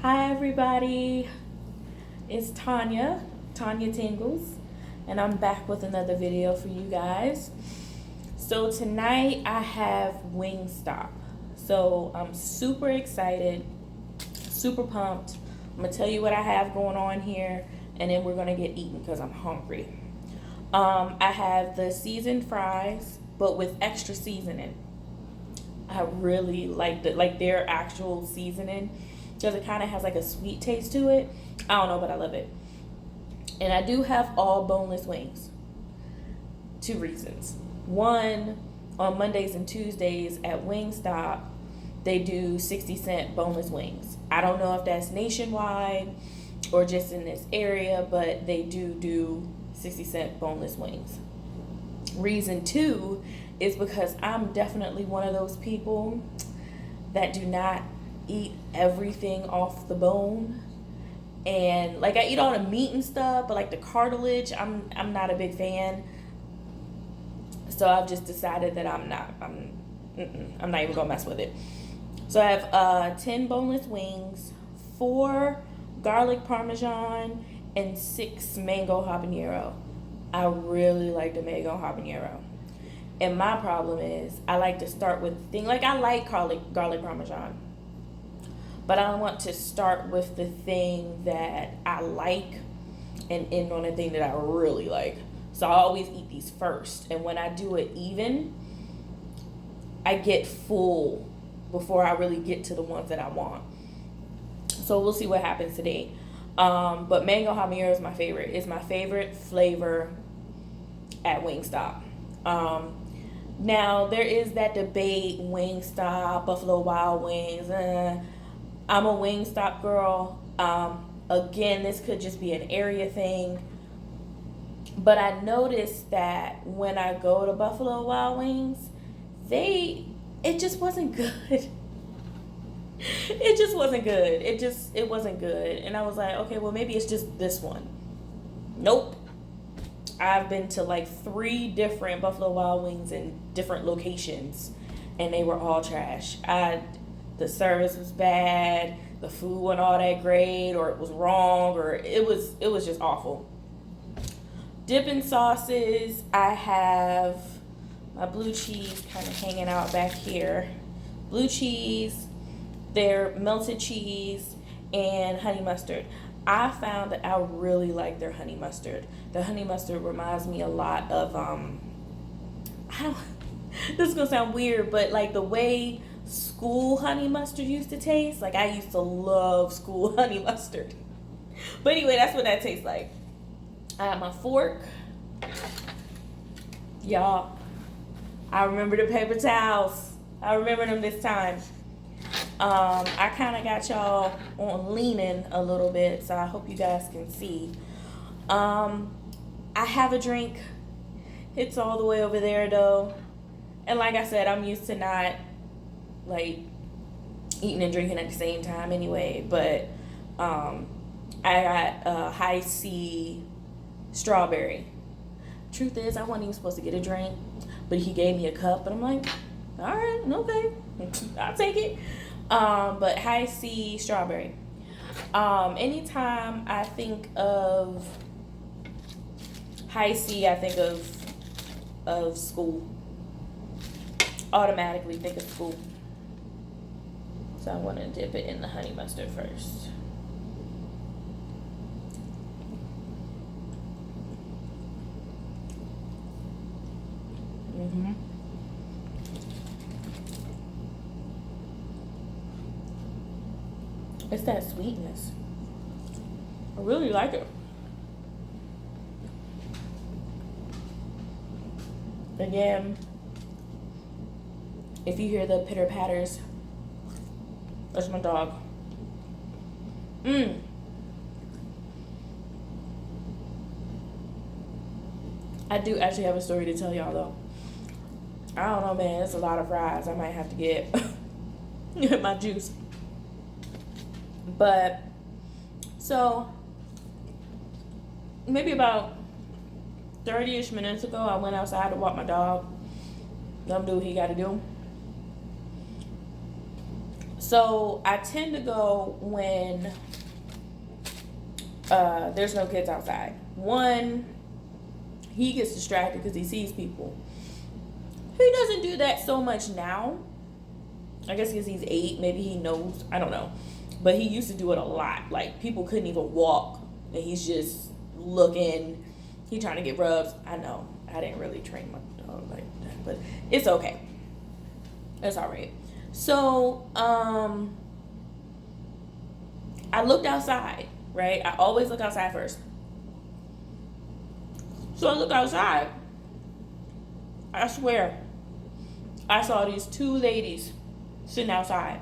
Hi everybody, it's TalkNTinglez, and I'm back with another video for you guys. So tonight I have Wingstop. So I'm super excited, super pumped. I'm gonna tell you what I have going on here, and then we're gonna get eaten because I'm hungry. I have the seasoned fries, but with extra seasoning. I really like their actual seasoning because it kind of has like a sweet taste to it. I don't know, but I love it. And I do have all boneless wings. Two reasons. One, on Mondays and Tuesdays at Wingstop, they do 60-cent boneless wings. I don't know if that's nationwide or just in this area, but they do 60-cent boneless wings. Reason two is because I'm definitely one of those people that do not eat everything off the bone. And like I eat all the meat and stuff, but like the cartilage, I'm not a big fan. So I've just decided that I'm not even gonna mess with it. So I have 10 boneless wings, 4 garlic parmesan, and 6 mango habanero. I really like the mango habanero. And my problem is I like to start with things like I like garlic parmesan. But I want to start with the thing that I like and end on the thing that I really like. So I always eat these first. And when I do it even, I get full before I really get to the ones that I want. So we'll see what happens today. But mango habanero is my favorite. It's my favorite flavor at Wingstop. Now, there is that debate, Wingstop, Buffalo Wild Wings. I'm a Wingstop girl. Again, this could just be an area thing. But I noticed that when I go to Buffalo Wild Wings, it just wasn't good. It just wasn't good. It wasn't good. And I was like, okay, well, maybe it's just this one. Nope. I've been to like 3 different Buffalo Wild Wings in different locations, and they were all trash. The service was bad, the food wasn't all that great, or it was wrong, or it was just awful. Dipping sauces, I have my blue cheese kind of hanging out back here. Blue cheese, their melted cheese, and honey mustard. I found that I really like their honey mustard. The honey mustard reminds me a lot of this is gonna sound weird, but like the way school honey mustard used to taste. Like I used to love school honey mustard. But anyway, that's what that tastes like. I have my fork. Y'all, I remember the paper towels. I remember them this time. I kind of got y'all on leaning a little bit, so I hope you guys can see. I have a drink. It's all the way over there, though. And like I said, I'm used to not, like, eating and drinking at the same time anyway. But I got high C strawberry. Truth is, I wasn't even supposed to get a drink, but he gave me a cup, and I'm like, all right, okay, I'll take it. But high C strawberry. Anytime I think of high C, I think of school. Automatically think of school. So I want to dip it in the honey mustard first. It's that sweetness. I really like it. Again, if you hear the pitter patters, that's my dog. I do actually have a story to tell y'all though. I don't know, man. It's a lot of fries. I might have to get my juice. But so maybe about 30-ish minutes ago, I went outside to walk my dog. Let him do what he got to do. So I tend to go when there's no kids outside. One, he gets distracted because he sees people. He doesn't do that so much now. I guess because he's 8, maybe he knows. I don't know. But he used to do it a lot. Like, people couldn't even walk, and he's just looking. He trying to get rubs. I know. I didn't really train my dog like that, but it's okay. It's all right. So, I looked outside, right? I always look outside first. So I look outside. I swear, I saw these 2 ladies sitting outside,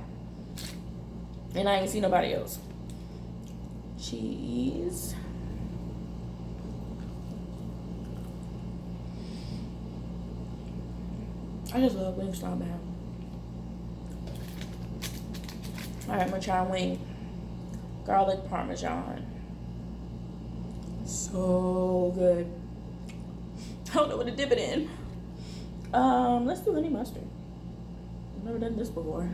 and I ain't see nobody else. Cheese. I just love Wingstop now. Alright, I'm gonna try wing. Garlic parmesan. So good. I don't know what to dip it in. Let's do honey mustard. I've never done this before.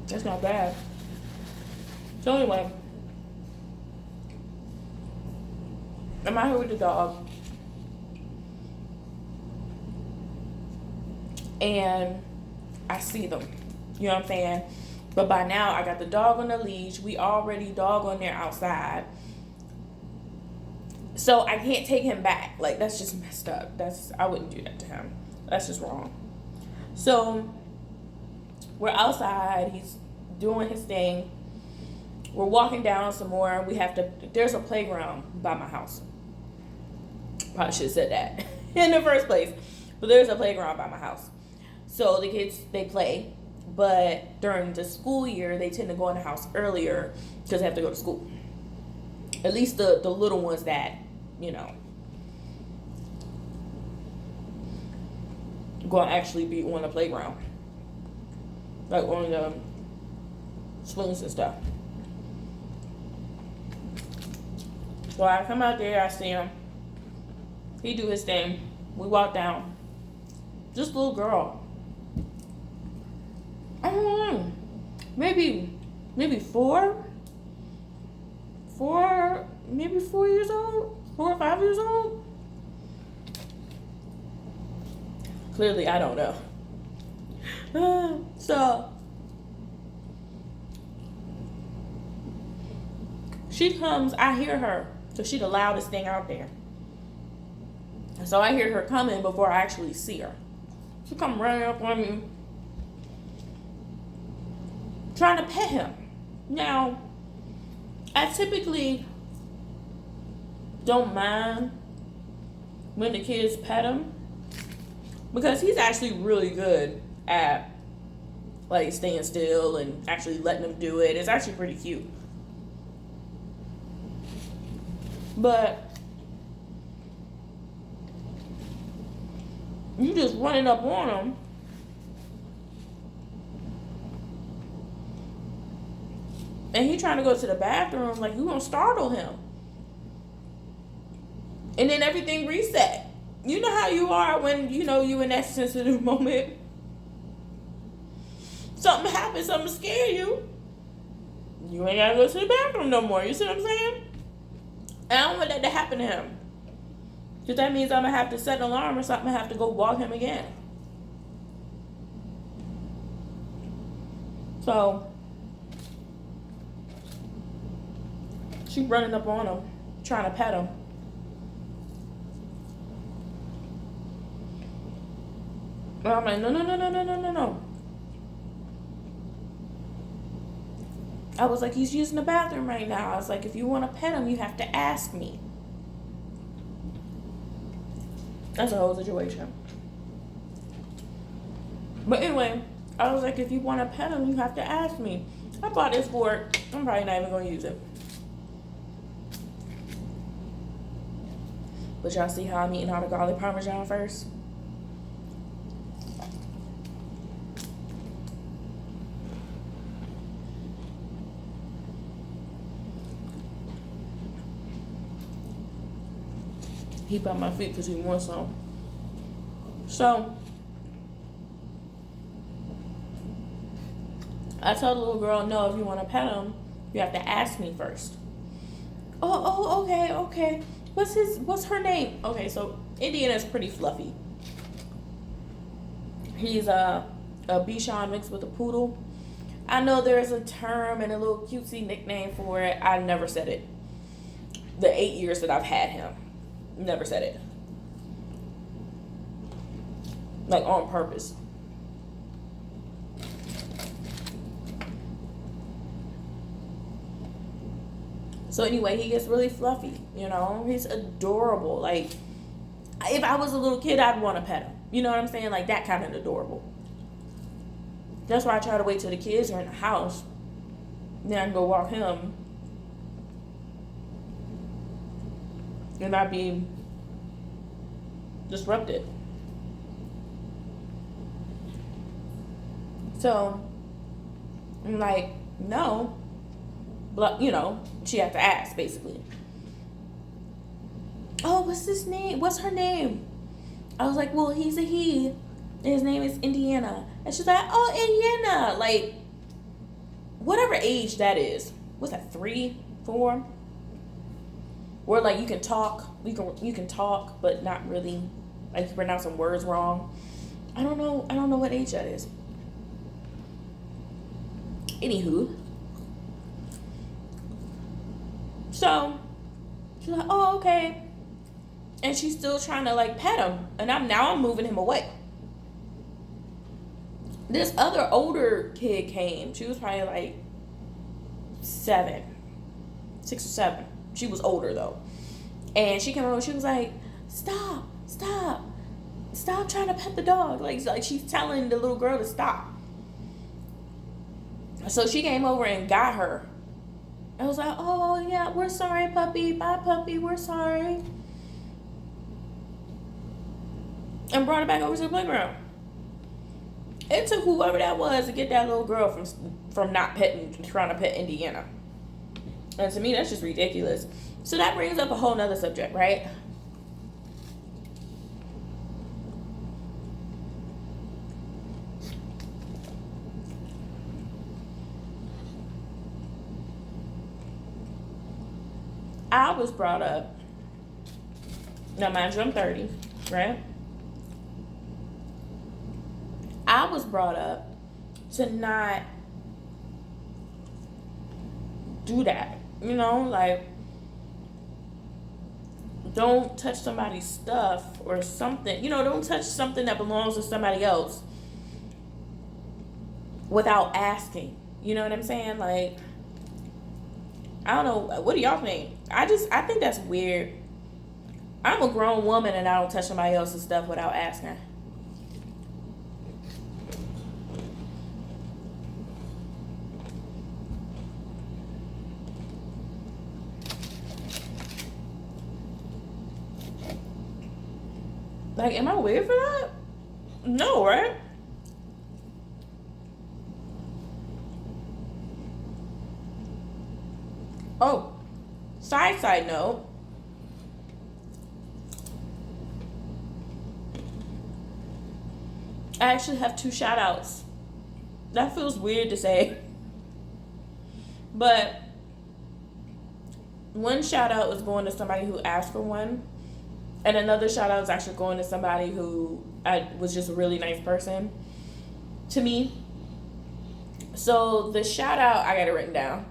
That's not bad. So anyway, I'm out here with the dog, and I see them. You know what I'm saying? But by now, I got the dog on the leash. We already dog on there outside. So I can't take him back. Like, that's just messed up. I wouldn't do that to him. That's just wrong. So we're outside. He's doing his thing. We're walking down some more. There's a playground by my house. Probably should have said that in the first place. But there's a playground by my house. So the kids, they play. But during the school year, they tend to go in the house earlier because they have to go to school. At least the little ones that, you know, going to actually be on the playground. Like on the swings and stuff. So I come out there, I see him. He do his thing. We walk down. This little girl. I don't know. Maybe 4? Maybe 4 years old? 4 or 5 years old? Clearly, I don't know. So she comes, I hear her, because she's the loudest thing out there. So I hear her coming before I actually see her. She come running up on me, trying to pet him. Now, I typically don't mind when the kids pet him, because he's actually really good at like staying still and actually letting them do it. It's actually pretty cute. But you just running up on him. And he trying to go to the bathroom, like you gonna startle him. And then everything reset. You know how you are when you know you in that sensitive moment. Something happens, something scare you. You ain't gotta go to the bathroom no more. You see what I'm saying? And I don't want that to happen to him. Because that means I'm gonna have to set an alarm or something. I have to go walk him again. So she running up on him, trying to pet him. And I'm like, no. I was like, he's using the bathroom right now. I was like, if you want to pet him, you have to ask me. That's a whole situation. But anyway, I was like, if you want to pet him, you have to ask me. I bought this fork. I'm probably not even going to use it. But y'all see how I'm eating all the garlic parmesan first? He bought my feet because he wants some. So I told the little girl, no, if you want to pet him, you have to ask me first. Okay. What's her name? Okay, so Indiana's pretty fluffy. He's a Bichon mixed with a poodle. I know there's a term and a little cutesy nickname for it. I never said it. The 8 years that I've had him, never said it. Like on purpose. So anyway, he gets really fluffy, you know. He's adorable. Like, if I was a little kid, I'd want to pet him. You know what I'm saying? Like, that kind of adorable. That's why I try to wait till the kids are in the house. Then I can go walk him. And not be disrupted. So, I'm like, no. But, you know, she had to ask, basically. Oh, what's his name? What's her name? I was like, well, he's a he. And his name is Indiana. And she's like, oh, Indiana. Like, whatever age that is. What's that, 3, 4? Where, like, you can talk. You can talk, but not really. Like, you pronounce some words wrong. I don't know what age that is. Anywho. So, she's like, oh, okay. And she's still trying to, like, pet him. And I'm moving him away. This other older kid came. She was probably, like, 6 or 7. She was older, though. And she came over, she was like, stop trying to pet the dog. Like she's telling the little girl to stop. So she came over and got her. I was like, oh, yeah, we're sorry, puppy. Bye, puppy. We're sorry. And brought her back over to the playground. It took whoever that was to get that little girl from not trying to pet Indiana. And to me, that's just ridiculous. So that brings up a whole nother subject, right? I was brought up, now mind you, I'm 30, right? I was brought up to not do that, you know, like, don't touch somebody's stuff or something, you know, don't touch something that belongs to somebody else without asking, you know what I'm saying? Like, I don't know, what do y'all think? I think that's weird. I'm a grown woman and I don't touch somebody else's stuff without asking. Like, am I weird for that? No, right? Oh, side note. I actually have 2 shout outs. That feels weird to say. But one shout out is going to somebody who asked for one. And another shout out is actually going to somebody who was just a really nice person to me. So the shout out, I got it written down.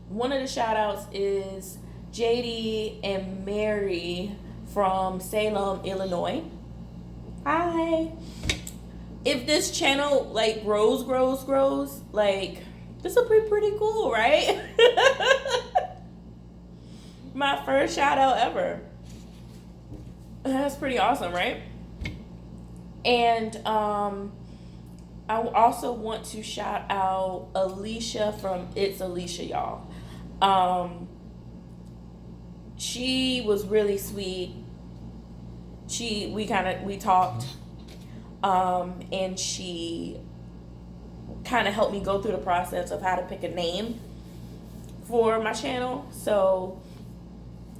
One of the shout outs is JD and Mary from Salem, Illinois. Hi. If this channel like grows, like this will be pretty cool, right? My first shout out ever. That's pretty awesome, right? And I also want to shout out Alicia from It's Alicia, y'all. She was really sweet. We talked, and she kind of helped me go through the process of how to pick a name for my channel. So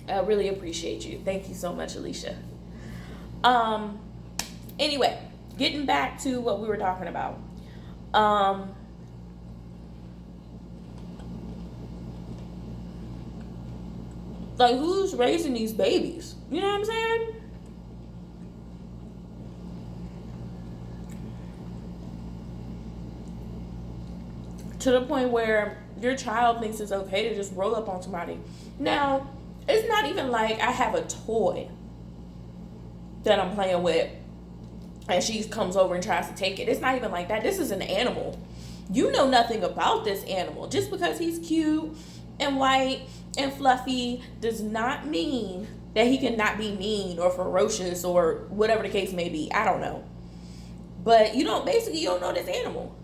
I really appreciate you. Thank you so much, Alicia. Um, anyway, getting back to what we were talking about. Like, who's raising these babies? You know what I'm saying? To the point where your child thinks it's okay to just roll up on somebody. Now, it's not even like I have a toy that I'm playing with and she comes over and tries to take it. It's not even like that. This is an animal. You know nothing about this animal. Just because he's cute and white and fluffy does not mean that he cannot be mean or ferocious or whatever the case may be. I don't know. But you don't know this animal.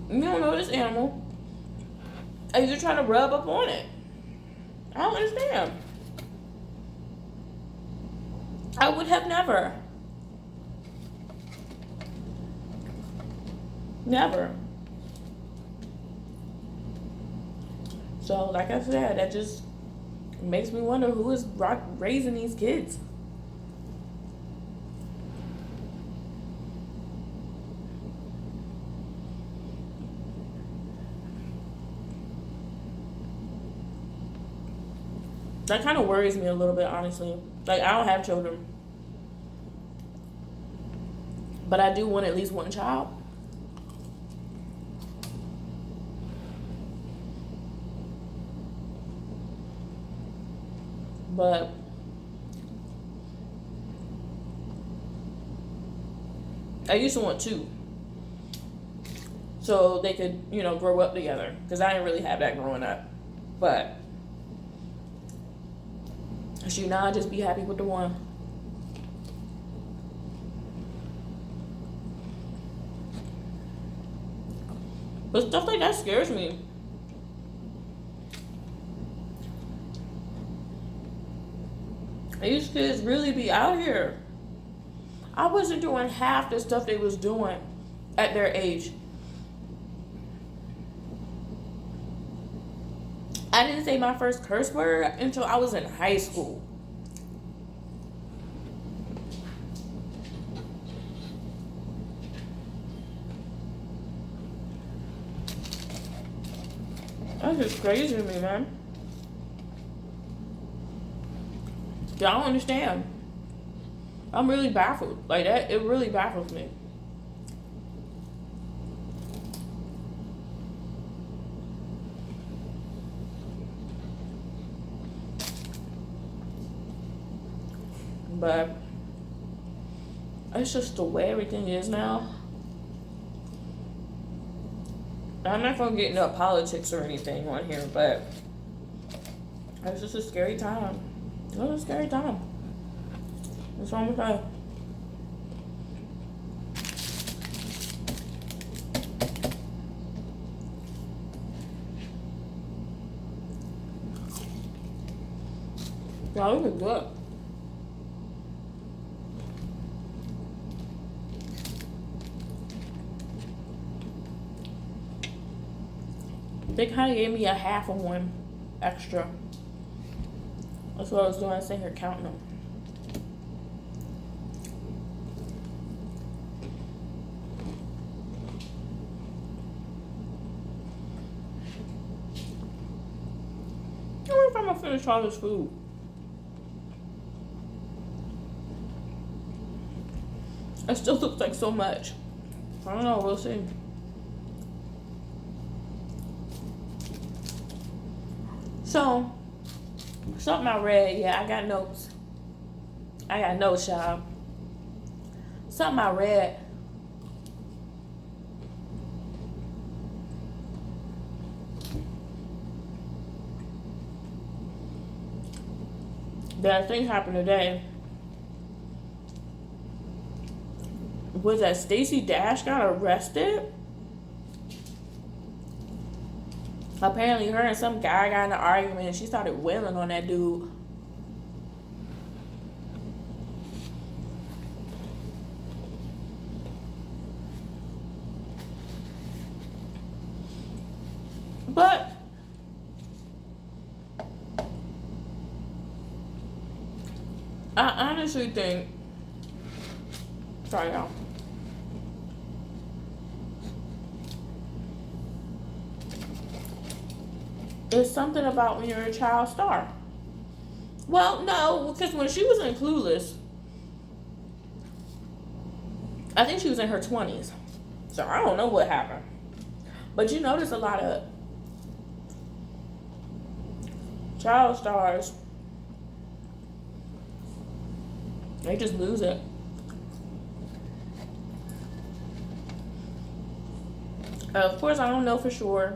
You don't know this animal. And you're trying to rub up on it. I don't understand. I would have never. Never. So, like I said, that just makes me wonder who is raising these kids. That kind of worries me a little bit, honestly. Like, I don't have children, but I do want at least one child. But I used to want two, so they could, grow up together. Because I didn't really have that growing up. But shoot, now I just be happy with the one. But stuff like that scares me. These kids really be out here. I wasn't doing half the stuff they was doing at their age. I didn't say my first curse word until I was in high school. That's just crazy to me, man. Y'all don't understand. I'm really baffled. Like that, it really baffles me. But it's just the way everything is now. I'm not gonna get into politics or anything on here, but it's just a scary time. It was a scary time. What's wrong with that? Y'all, this is good. They kind of gave me a half of one extra. That's what I was doing. I was sitting here counting them. I wonder if I'm gonna finish all this food. It still looks like so much. I don't know. We'll see. So, something I read, yeah, I got notes. Y'all. Something I read. That thing happened today. Was that Stacey Dash got arrested? Apparently her and some guy got in an argument and she started wailing on that dude. But I honestly think, sorry y'all, it's something about when you're a child star. Well, no, because when she was in Clueless, I think she was in her 20s. So I don't know what happened. But you notice a lot of child stars, they just lose it. Of course, I don't know for sure.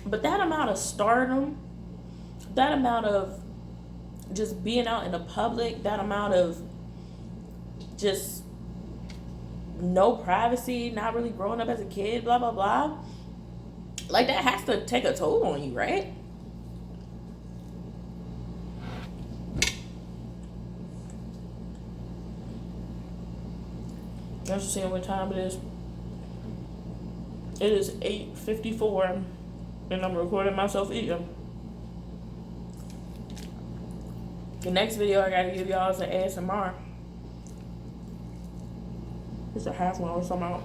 But that amount of stardom, that amount of just being out in the public, that amount of just no privacy, not really growing up as a kid, blah, blah, blah. Like, that has to take a toll on you, right? I'm just seeing what time it is. It is 8:54, and I'm recording myself eating. The next video I gotta give y'all is an ASMR. It's a half one or something out.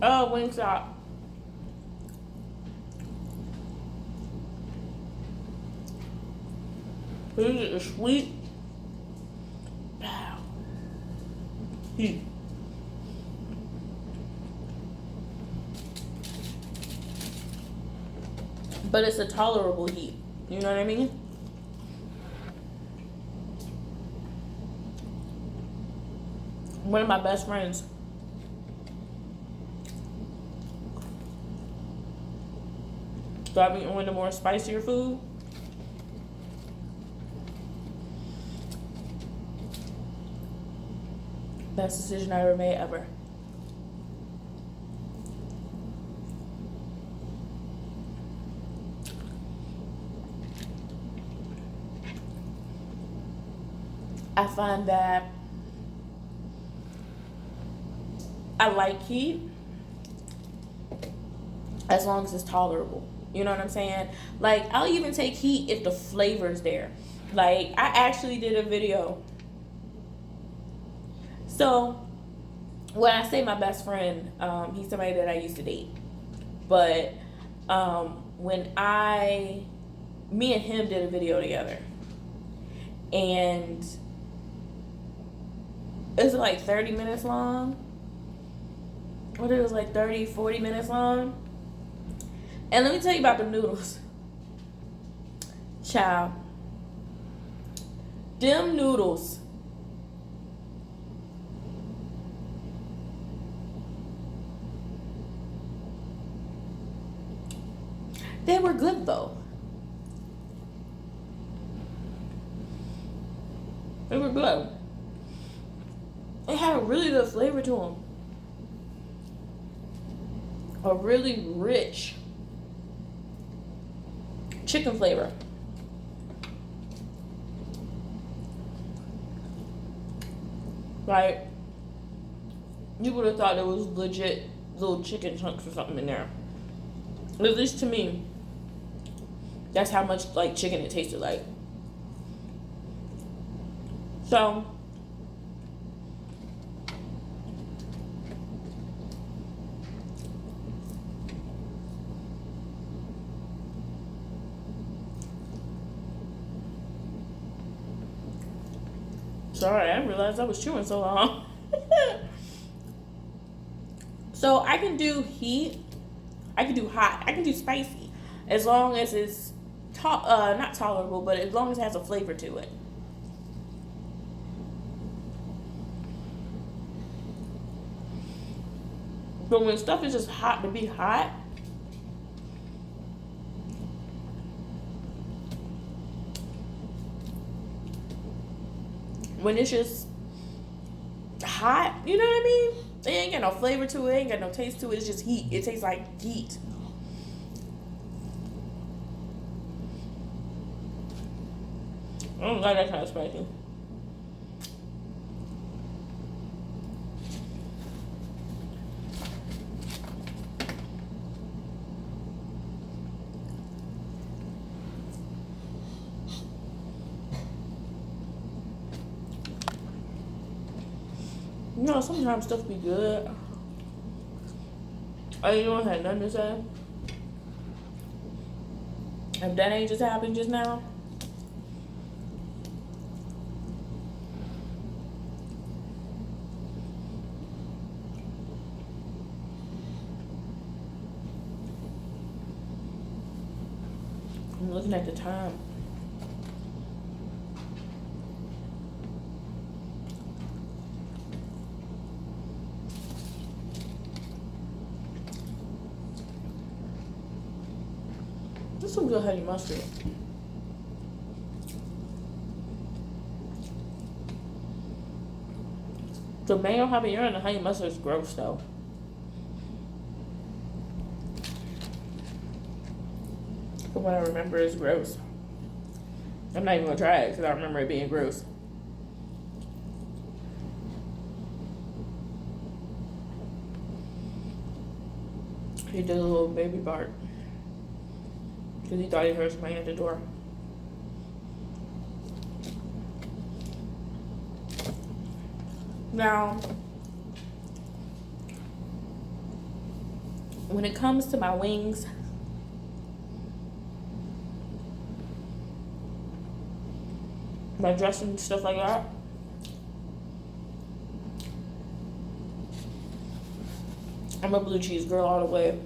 Oh, Wingstop. This is sweet. Wow. Heat. But it's a tolerable heat. You know what I mean? One of my best friends, started eating one of the more spicier food. Best decision I ever made ever. I find that I like heat as long as it's tolerable. You know what I'm saying? Like, I'll even take heat if the flavor's there. Like, I actually did a video. So, when I say my best friend, he's somebody that I used to date. But when me and him did a video together. And it was like 30 minutes long. What it was like 30, 40 minutes long. And let me tell you about the noodles. Child. Them noodles. They were good though. They were good. It had a really good flavor to them. A really rich chicken flavor. Like, you would have thought there was legit little chicken chunks or something in there. At least to me, that's how much like chicken it tasted like. So, sorry, I didn't realize I was chewing so long. So I can do heat, I can do hot, I can do spicy, as long as it's not tolerable, but as long as it has a flavor to it. But when stuff is just hot to be hot, when it's just hot, you know what I mean? It ain't got no flavor to it, ain't got no taste to it, it's just heat. It tastes like heat. I don't like that kind of spicy. You know, sometimes stuff be good. Oh, you don't have nothing to say? If that ain't just happened just now. I'm looking at the time. This is some good honey mustard. The mayo habanero and the honey mustard is gross though. From what I remember, it's gross. I'm not even gonna try it because I remember it being gross. He did a little baby bark because he thought he heard somebody at the door. Now, when it comes to my wings, my dressing and stuff like that, I'm a blue cheese girl all the way.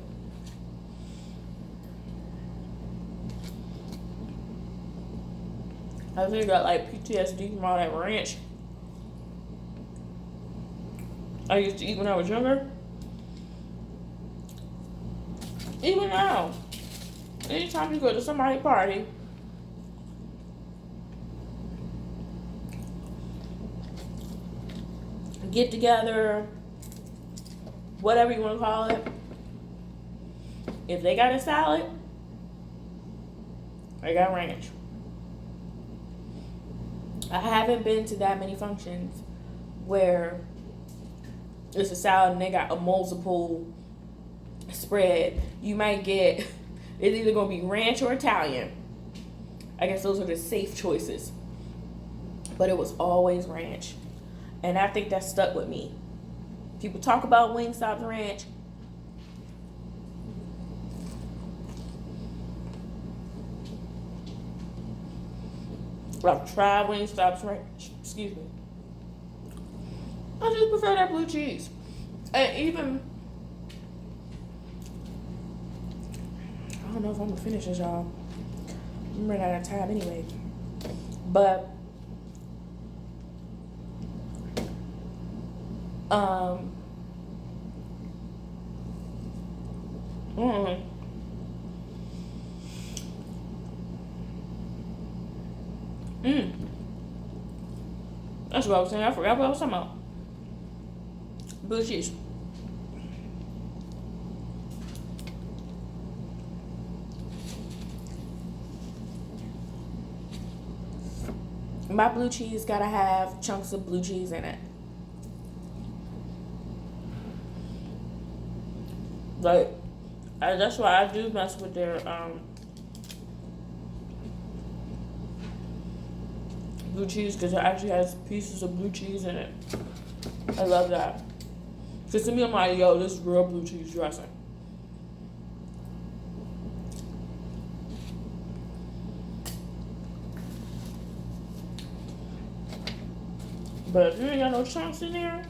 I think I got like PTSD from all that ranch I used to eat when I was younger. Even now, anytime you go to somebody's party, get together, whatever you want to call it, if they got a salad, I got ranch. I haven't been to that many functions where it's a salad and they got a multiple spread. You might get, it's either going to be ranch or Italian. I guess those are the safe choices. But it was always ranch. And I think that stuck with me. People talk about Wingstop's ranch. I've tried Wingstop's ranch. Excuse me. I just prefer that blue cheese. And even, I don't know if I'm gonna finish this, y'all. I'm running out of time anyway. But that's what I was saying. I forgot what I was talking about. Blue cheese. My blue cheese gotta have chunks of blue cheese in it. Like, that's why I do mess with their blue cheese, because it actually has pieces of blue cheese in it. I love that. Because to me, I'm like, yo, this is real blue cheese dressing. But if you ain't got no chunks in there,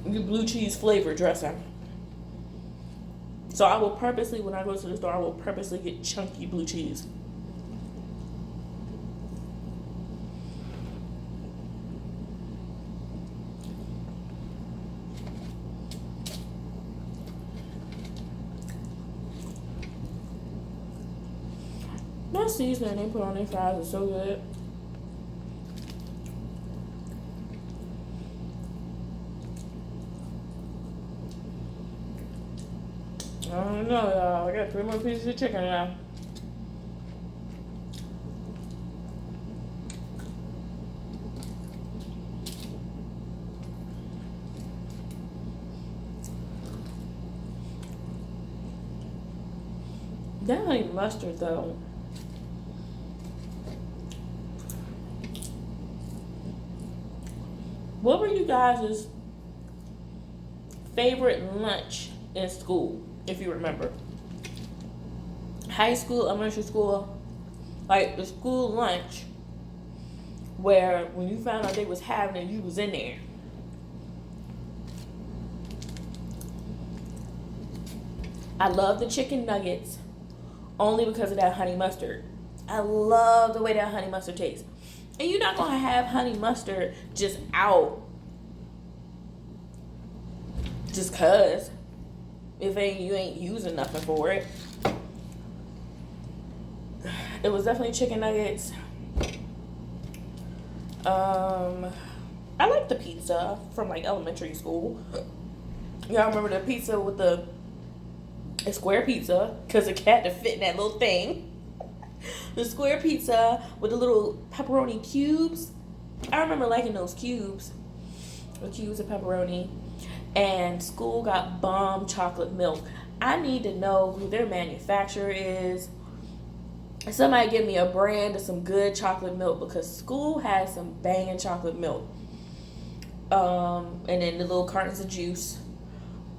you blue cheese flavor dressing. So I will purposely, when I go to the store, I will purposely get chunky blue cheese. That seasoning they put on their fries is so good. I don't know, y'all. I got 3 more pieces of chicken now. That honey mustard, though. What were you guys' favorite lunch in school, if you remember? High school, elementary school, like the school lunch where when you found out they was having it, you was in there. I love the chicken nuggets only because of that honey mustard. I love the way that honey mustard tastes. And you're not gonna have honey mustard just out just cause if you ain't using nothing for it. It was definitely chicken nuggets. I like the pizza from like elementary school. Y'all remember the pizza with the square pizza because it had to fit in that little thing. The square pizza with the little pepperoni cubes. I remember liking those cubes. The cubes of pepperoni. And school got bomb chocolate milk. I need to know who their manufacturer is. Somebody give me a brand of some good chocolate milk because school has some banging chocolate milk. And then the little cartons of juice.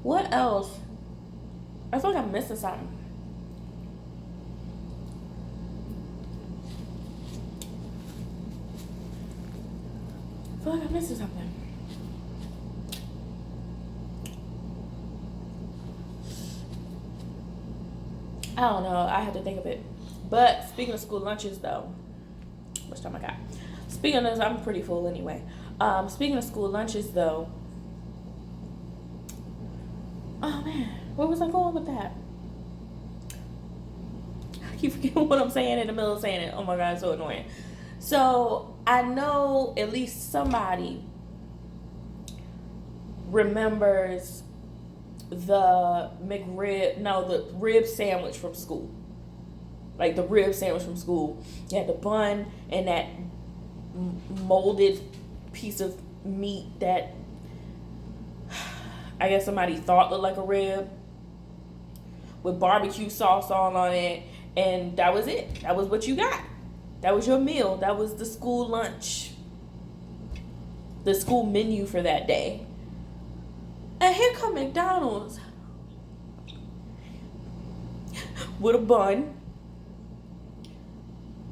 What else? I feel like I'm missing something. I feel like I'm missing something. I don't know. I have to think of it. But speaking of school lunches, though, which time I got? Speaking of this, I'm pretty full anyway. Speaking of school lunches, though, oh man, where was I going with that? I keep forgetting what I'm saying in the middle of saying it. Oh my god, it's so annoying. So I know at least somebody remembers the the rib sandwich from school. Like the rib sandwich from school. You had the bun and that molded piece of meat that I guess somebody thought looked like a rib with barbecue sauce all on it, and that was it. That was what you got. That was your meal. That was the school lunch. The school menu for that day. And here come McDonald's with a bun,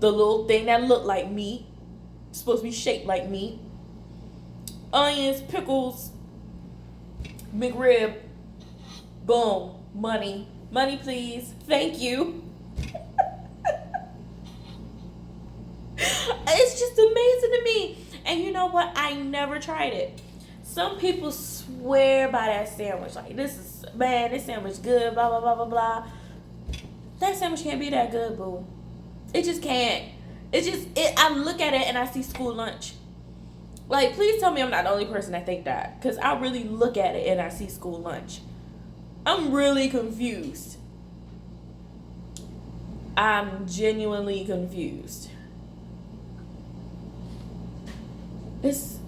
the little thing that looked like meat, supposed to be shaped like meat, onions, pickles, McRib, boom, money, please, thank you. It's just amazing to me. And you know what? I never tried it. Some people swear by that sandwich. Like, this sandwich good, blah, blah, blah, blah, blah. That sandwich can't be that good, boo. It just can't. I look at it and I see school lunch. Like, please tell me I'm not the only person that think that. Because I really look at it and I see school lunch. I'm really confused. I'm genuinely confused. It's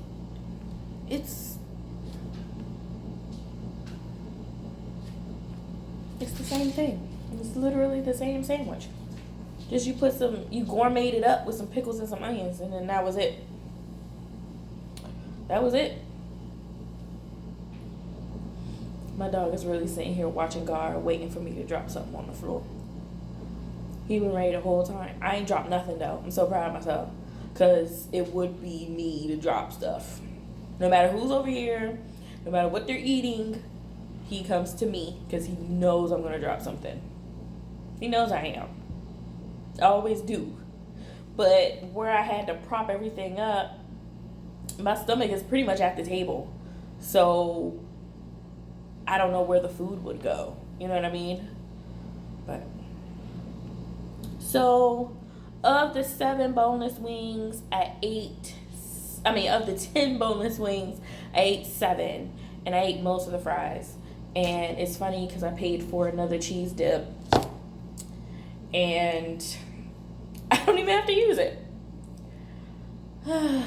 the same thing. It's literally the same sandwich. Just you gourmeted it up with some pickles and some onions, and then that was it. That was it. My dog is really sitting here watching Gar, waiting for me to drop something on the floor. He been ready the whole time. I ain't dropped nothing though. I'm so proud of myself. Because it would be me to drop stuff. No matter who's over here, no matter what they're eating, he comes to me because he knows I'm going to drop something. He knows I am. I always do. But where I had to prop everything up, my stomach is pretty much at the table. So I don't know where the food would go. You know what I mean? But so of the 7 boneless wings, of the 10 boneless wings, I ate 7, and I ate most of the fries. And it's funny because I paid for another cheese dip, and I don't even have to use it. I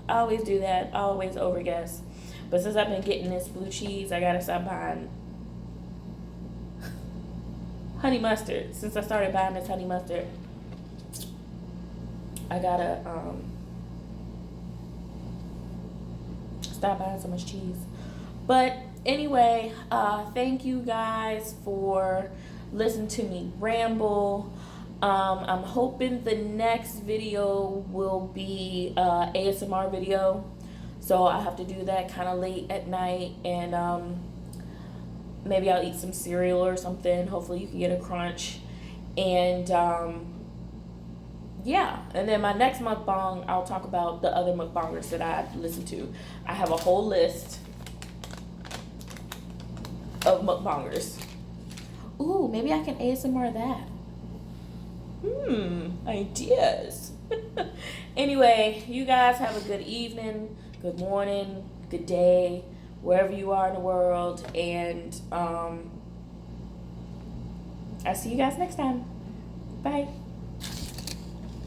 always do that. I always overguess. But since I've been getting this blue cheese, I gotta stop buying honey mustard. Since I started buying this honey mustard, stop buying so much cheese. But anyway, thank you guys for listening to me ramble. I'm hoping the next video will be ASMR video. So I have to do that kind of late at night, and maybe I'll eat some cereal or something. Hopefully you can get a crunch. And yeah, and then my next mukbang, I'll talk about the other mukbangers that I listen to. I have a whole list of mukbangers. Ooh, maybe I can ASMR that. Ideas. Anyway, you guys have a good evening, good morning, good day, wherever you are in the world, and I'll see you guys next time. Bye.